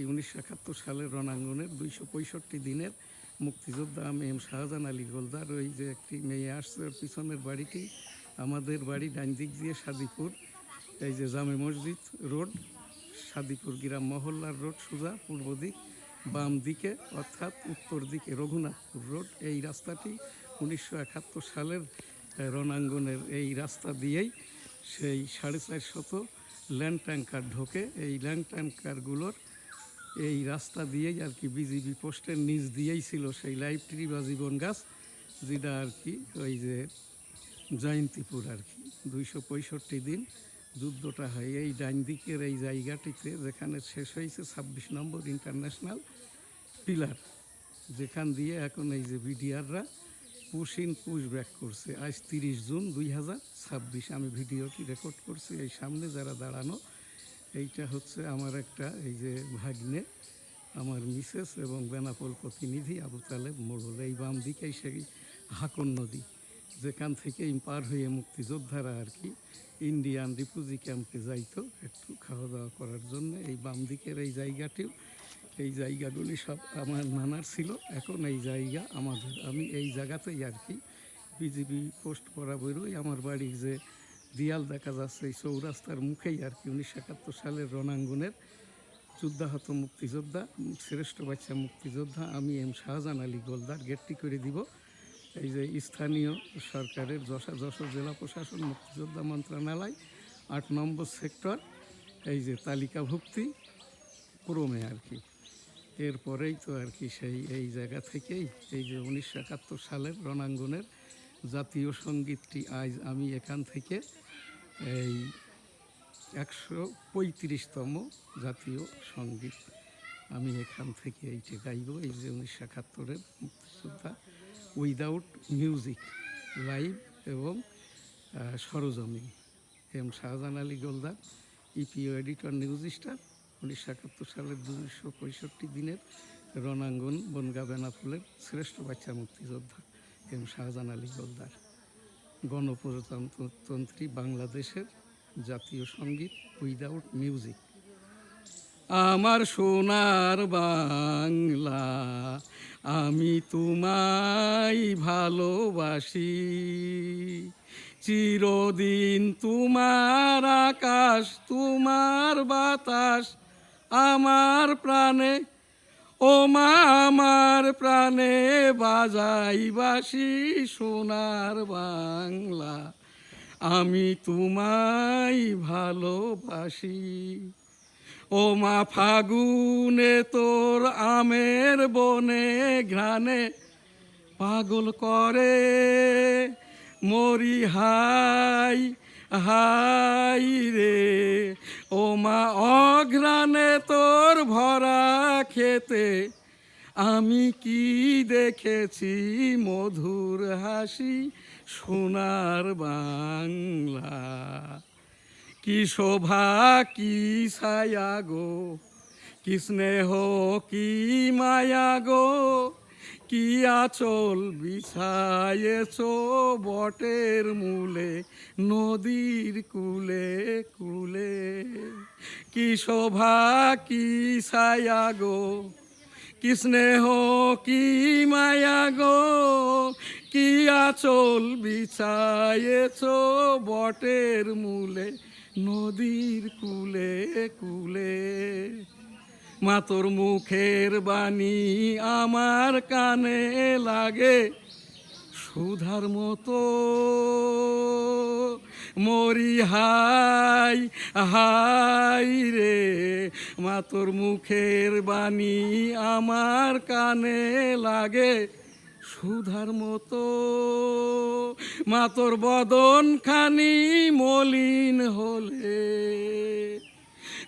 1971 সালের রণাঙ্গনের 265 দিনের মুক্তিযোদ্ধা আমি এম শাহজাহান আলী গোলদার। ওই যে একটি মেয়ে আসছে ওর পিছনের বাড়িটি আমাদের বাড়ি, ডান দিক দিয়ে সাদিপুর, এই যে জামে মসজিদ রোড, সাদিপুর গ্রাম মহল্লার রোড সোজা পূর্ব দিক, বাম দিকে অর্থাৎ উত্তর দিকে রঘুনাথপুর রোড। এই রাস্তাটি 1971 সালের রণাঙ্গনের এই রাস্তা দিয়েই সেই 450 ল্যান্ড ট্যাঙ্কার ঢোকে। এই ল্যান্ড ট্যাঙ্কারগুলোর এই রাস্তা দিয়েই আর কি বিজিবি পোস্টের নিচ দিয়েই ছিল সেই লাইভ ট্রি বা জীবন গাছ, যেটা আর কি ওই যে জয়ন্তীপুর আর কি 265 দিন যুদ্ধটা হয়। এই ডান দিকের এই জায়গাটিতে যেখানে শেষ হয়েছে 26 নম্বর ইন্টারন্যাশনাল পিলার, যেখান দিয়ে এখন এই যে বিডিআররা পুশ ব্যাক করছে। আজ 30 জুন 2026 আমি ভিডিওটি রেকর্ড করছি। এই সামনে যারা দাঁড়ানো, এইটা হচ্ছে আমার একটা এই যে ভাগ্নে, আমার মিসেস এবং বেনাপোল প্রতিনিধি আবু তালেব মোড়ল। এই বাম দিকেই সেই হাকন নদী, যেখান থেকে পার হয়ে মুক্তিযোদ্ধারা আর কি ইন্ডিয়ান রিফিউজি ক্যাম্পে যাইতো একটু খাওয়া দাওয়া করার জন্য। এই বাম দিকের এই জায়গাটিও, এই জায়গাগুলি সব আমার নানার ছিল, এখন এই জায়গা আমাদের। আমি এই জায়গাতেই আর কি বিজিবি পোস্ট করা বেরোই। আমার বাড়ির যে দিয়াল দেখা যাচ্ছে এই চৌরাস্তার মুখেই আর কি 1971 সালের রণাঙ্গনের যুদ্ধাহত মুক্তিযোদ্ধা, শ্রেষ্ঠ বাচ্চা মুক্তিযোদ্ধা আমি এম শাহজাহান আলী গোলদার। গেটটি করে দিব এই যে স্থানীয় সরকারের যশোর জেলা প্রশাসন মুক্তিযোদ্ধা মন্ত্রণালয় 8 নম্বর সেক্টর, এই যে তালিকাভুক্তি ক্রমে আর কি। এরপরেই তো আর কি সেই এই জায়গা থেকেই এই যে 1971 সালের রণাঙ্গনের জাতীয় সঙ্গীতটি আজ আমি এখান থেকে এই 135তম জাতীয় সঙ্গীত আমি এখান থেকে এইটা গাইব। এই যে 1971-এর মুক্তিযোদ্ধা উইদাউট মিউজিক, লাইভ এবং সরজমিন। M Shahjahan Ali Goldar, EPO editor, news star. 1971 সালের 265 দিনের রণাঙ্গন বনগাঁ বেনাপোলের শ্রেষ্ঠ বাচ্চা মুক্তিযোদ্ধা এম শাহজাহান আলী গোলদার। গণপ্রজাতন্ত্রী বাংলাদেশের জাতীয় সঙ্গীত উইদাউট মিউজিক। আমার সোনার বাংলা, আমি তোমায় ভালোবাসি, চিরদিন তোমার আকাশ তোমার বাতাস আমার প্রাণে, ও মা আমার প্রাণে বাজাই বাঁশি। সোনার বাংলা, আমি তোমায় ভালোবাসি। ও মা ফাগুনে তোর আমের বনে ঘ্রাণে পাগল করে মরি হাই হাই রে। ও মা অঘ্রাণে তোর ভরা খেতে আমি কি দেখেছি মধুর হাসি। সোনার বাংলা, কি শোভা কি ছায়া গো, কি স্নেহ কি মায়া গো, কি আঁচল বিছায়েছ বটের মূলে নদীর কূলে কূলে। কি শোভা কি ছায়া গো, কি স্নেহ কি মায়া গো, কি আঁচল বিছায়েছ বটের মূলে নদীর কূলে কূলে। মা তোর মুখের বাণী আমার কানে লাগে সুধার মতো, মরি হাই হাই রে। মা তোর মুখের বাণী আমার কানে লাগে সুধার মতো, মা তোর বদন খানি মলিন হলে,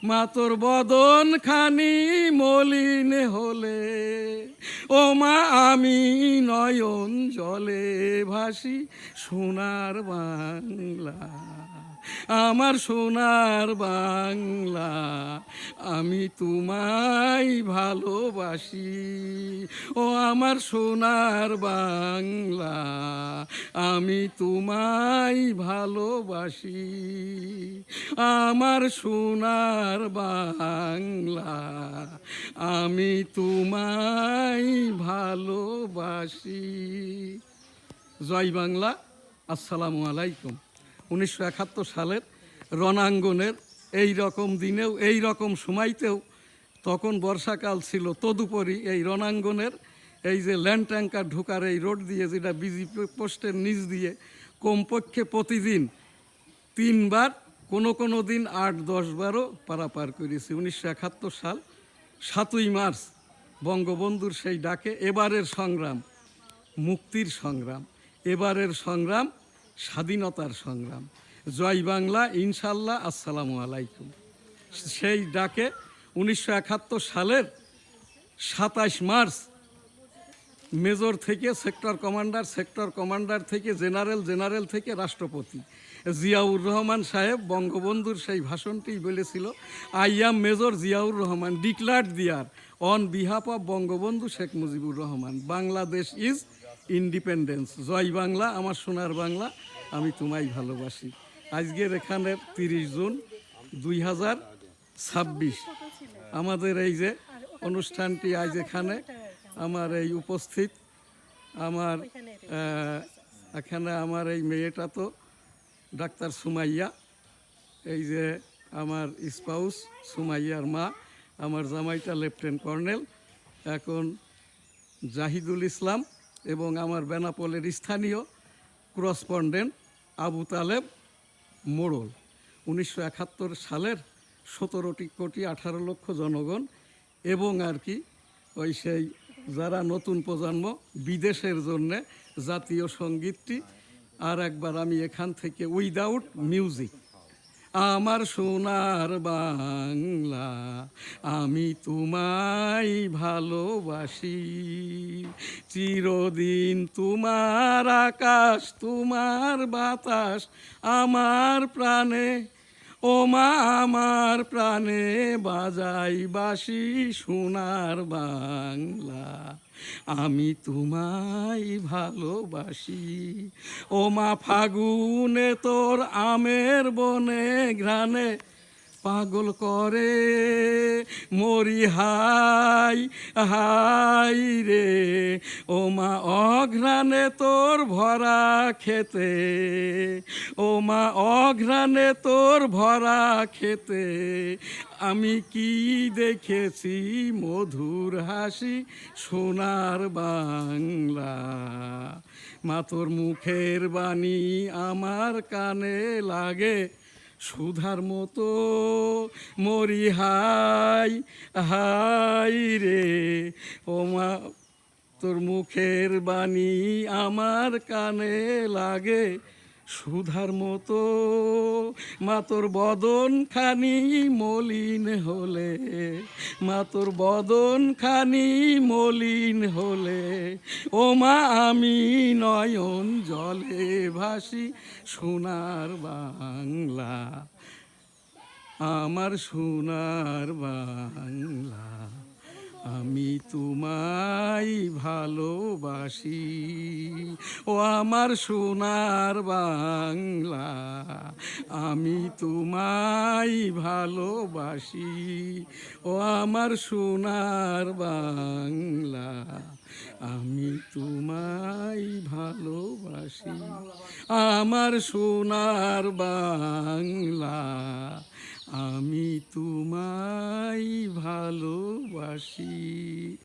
মা তোর বদন খানি মলিন হলে, ও মা আমি নয়ন জলে ভাসি। সোনার বাংলা, আমার সোনার বাংলা, আমি তোমায় ভালোবাসি। ও আমার সোনার বাংলা, আমি তোমায় ভালোবাসি। আমার সোনার বাংলা, আমি তোমায় ভালোবাসি। জয় বাংলা। আসসালামু আলাইকুম। 1971 সালের রণাঙ্গনের এই রকম দিনেও, এই রকম সময়তেও, তখন বর্ষাকাল ছিল, তদুপরি এই রণাঙ্গনের এই যে ল্যান্ড ট্যাঙ্কার ঢোকার এই রোড দিয়ে, যেটা বিজিপি পোস্টের নিচ দিয়ে কমপক্ষে প্রতিদিন 3 বার, কোনো দিন 8-10 বারও পারাপার করেছি। 1971 সাল 7ই মার্চ বঙ্গবন্ধুর সেই ডাকে এবারের সংগ্রাম মুক্তির সংগ্রাম, এবারের সংগ্রাম স্বাধীনতার সংগ্রাম। জয় বাংলা, ইনশাল্লাহ। আসসালামু আলাইকুম। সেই ডাকে 1971 সালের 27 মার্চ মেজর থেকে সেক্টর কমান্ডার, সেক্টর কমান্ডার থেকে জেনারেল থেকে রাষ্ট্রপতি জিয়াউর রহমান সাহেব বঙ্গবন্ধুর সেই ভাষণটি বলেছিল, I am major Ziaur Rahman, declared there on behalf of Bangabandhu Sheikh Mujibur Rahman, Bangladesh is independence. জয় বাংলা, আমার সোনার বাংলা, আমি তোমায় ভালোবাসি। আজকের এখানের 30 জুন 2026 আমাদের এই যে অনুষ্ঠানটি, আজ এখানে আমার এই উপস্থিত, আমার এখানে আমার এই মেয়েটা তো ডাক্তার সুমাইয়া, এই যে আমার স্পাউস সুমাইয়ার মা, আমার জামাইটা লেফটেন্যান্ট কর্নেল এখন জাহিদুল ইসলাম, এবং আমার বেনাপোলের স্থানীয় করসপন্ডেন্ট আবু তালেব মোড়ল। 1971 সালের 17,18,00,000 জনগণ, এবং আর কি ওই সেই যারা নতুন প্রজন্ম, বিদেশের জন্যে জাতীয় সঙ্গীতটি আর একবার আমি এখান থেকে উইদাউট মিউজিক। আমার সোনার বাংলা, আমি তোমায় ভালোবাসি। চিরদিন তোমার আকাশ, তোমার বাতাস আমার প্রাণে, ও মা আমার প্রাণে বাজাই বাঁশি সোনার বাংলা, আমি তোমায় ভালোবাসি। ও মা ফাগুনে তোর আমের বনে ঘ্রাণে পাগল করে মরি হাই হাই রে, ও মা অঘ্রাণে তোর ভরা খেতে, ও মা অঘ্রাণে তোর ভরা খেতে, আমি কি দেখেছি মধুর হাসি সোনার বাংলা, মা তোর মুখের বাণী আমার কানে লাগে সুধার মতো, মরি হাই হাই রে, ও মা তোর মুখের বাণী আমার কানে লাগে সুধার মতো, মা তোর বদন খানি মলিন হলে, মা তোর বদন খানি মলিন হলে, ও মা আমি নয়ন জলে ভাসি সোনার বাংলা, আমার সোনার বাংলা, আমি তোমায় ভালোবাসি। ও আমার সোনার বাংলা, আমি তোমায় ভালোবাসি। ও আমার সোনার বাংলা, আমি তোমায় ভালোবাসি। আমার সোনার বাংলা, আমি তোমায় ভালোবাসি।